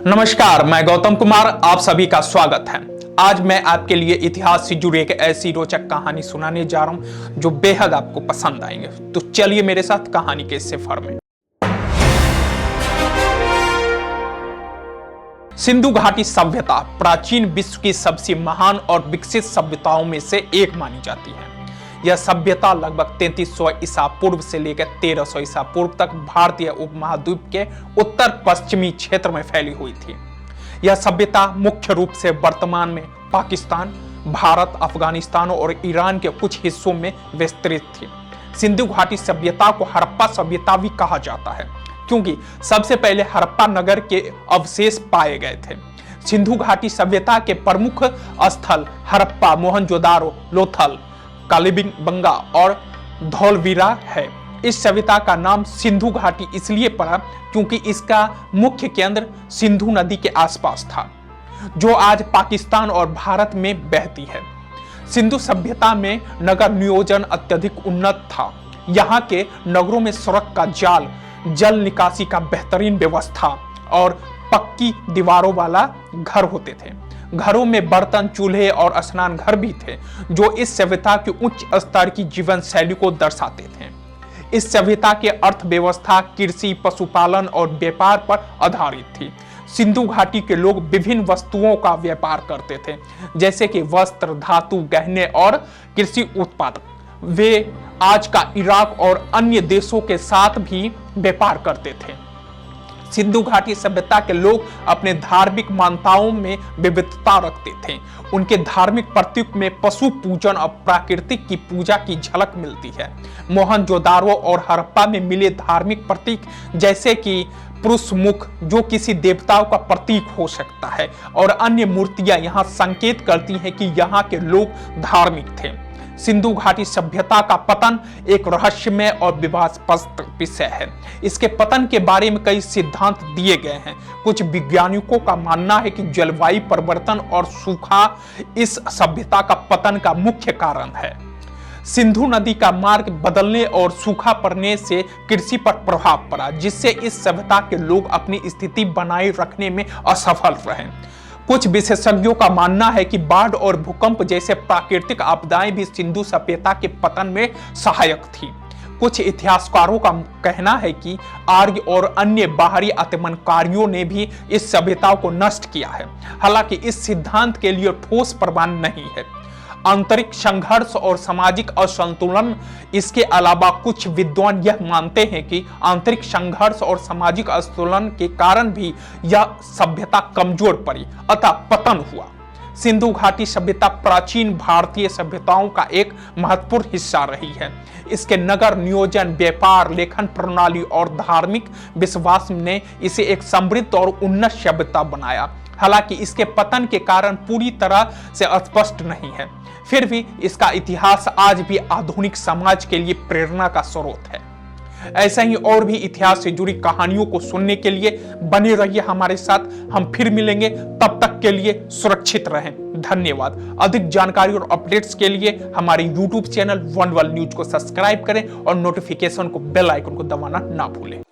नमस्कार, मैं गौतम कुमार, आप सभी का स्वागत है। आज मैं आपके लिए इतिहास से जुड़ी एक ऐसी रोचक कहानी सुनाने जा रहा हूं जो बेहद आपको पसंद आएंगे। तो चलिए मेरे साथ कहानी के सफर में। सिंधु घाटी सभ्यता प्राचीन विश्व की सबसे महान और विकसित सभ्यताओं में से एक मानी जाती है। यह सभ्यता लगभग 3300 ईसा पूर्व से लेकर 1300 ईसा पूर्व तक भारतीय उपमहाद्वीप के उत्तर पश्चिमी क्षेत्र में फैली हुई थी। यह सभ्यता मुख्य रूप से वर्तमान में पाकिस्तान, भारत, अफगानिस्तान और ईरान के कुछ हिस्सों में विस्तृत थी। सिंधु घाटी सभ्यता को हड़प्पा सभ्यता भी कहा जाता है, क्योंकि सबसे पहले हड़प्पा नगर के अवशेष पाए गए थे। सिंधु घाटी सभ्यता के प्रमुख स्थल हड़प्पा, मोहनजोदारो, लोथल, कालीबंगा और धौलवीरा है। इस सभ्यता का नाम सिंधु घाटी इसलिए पड़ा क्योंकि इसका मुख्य केंद्र सिंधु नदी के आसपास था, जो आज पाकिस्तान और भारत में बहती है। सिंधु सभ्यता में नगर नियोजन अत्यधिक उन्नत था। यहाँ के नगरों में सड़क का जाल, जल निकासी का बेहतरीन व्यवस्था और पक्की दीवारों वाला घर होते थे। घरों में बर्तन, चूल्हे और स्नान घर भी थे, जो इस सभ्यता के उच्च स्तर की जीवन शैली को दर्शाते थे। इस सभ्यता की अर्थव्यवस्था कृषि, पशुपालन और व्यापार पर आधारित थी। सिंधु घाटी के लोग विभिन्न वस्तुओं का व्यापार करते थे, जैसे कि वस्त्र, धातु, गहने और कृषि उत्पाद। वे आज का इराक और अन्य देशों के साथ भी व्यापार करते थे। सिंधु घाटी सभ्यता के लोग अपने धार्मिक मान्यताओं में विविधता रखते थे। उनके धार्मिक प्रतीक में पशु पूजन और प्राकृतिक की पूजा की झलक मिलती है। मोहनजोदारो और हड़प्पा में मिले धार्मिक प्रतीक, जैसे कि पुरुष मुख, जो किसी देवताओं का प्रतीक हो सकता है, और अन्य मूर्तियां यहाँ संकेत करती हैं कि यहाँ के लोग धार्मिक थे। सिंधु घाटी सभ्यता का पतन एक रहस्यमय और विवादास्पद विषय है। इसके पतन के बारे में कई सिद्धांत दिए गए हैं। कुछ वैज्ञानिकों का मानना है कि जलवायु परिवर्तन और सूखा इस सभ्यता का पतन का मुख्य कारण है। सिंधु नदी का मार्ग बदलने और सूखा पड़ने से कृषि पर प्रभाव पड़ा, जिससे इस सभ्यता के लोग अपनी स्थिति बनाए रखने में असफल रहे। कुछ विशेषज्ञों का मानना है कि बाढ़ और भूकंप जैसे प्राकृतिक आपदाएं भी सिंधु सभ्यता के पतन में सहायक थी। कुछ इतिहासकारों का कहना है कि आर्य और अन्य बाहरी आक्रमणकारियों ने भी इस सभ्यता को नष्ट किया है। हालांकि इस सिद्धांत के लिए ठोस प्रमाण नहीं है। आंतरिक संघर्ष और सामाजिक असंतुलन। इसके अलावा कुछ विद्वान यह मानते हैं कि आंतरिक संघर्ष और सामाजिक असंतुलन के कारण भी यह सभ्यता कमजोर पड़ी, अतः पतन हुआ। सिंधु घाटी सभ्यता प्राचीन भारतीय सभ्यताओं का एक महत्वपूर्ण हिस्सा रही है। इसके नगर नियोजन, व्यापार, लेखन प्रणाली और धार्मिक विश्वास ने इसे एक समृद्ध और उन्नत सभ्यता बनाया। हालांकि इसके पतन के कारण पूरी तरह से स्पष्ट नहीं है, फिर भी इसका इतिहास आज भी आधुनिक समाज के लिए प्रेरणा का स्रोत है। ऐसा ही और भी इतिहास से जुड़ी कहानियों को सुनने के लिए बने रहिए हमारे साथ। हम फिर मिलेंगे, तब तक के लिए सुरक्षित रहें। धन्यवाद। अधिक जानकारी और अपडेट्स के लिए हमारे YouTube channel one world news को सब्सक्राइब करें और नोटिफिकेशन को, बेल आइकन को दबाना ना भूलें।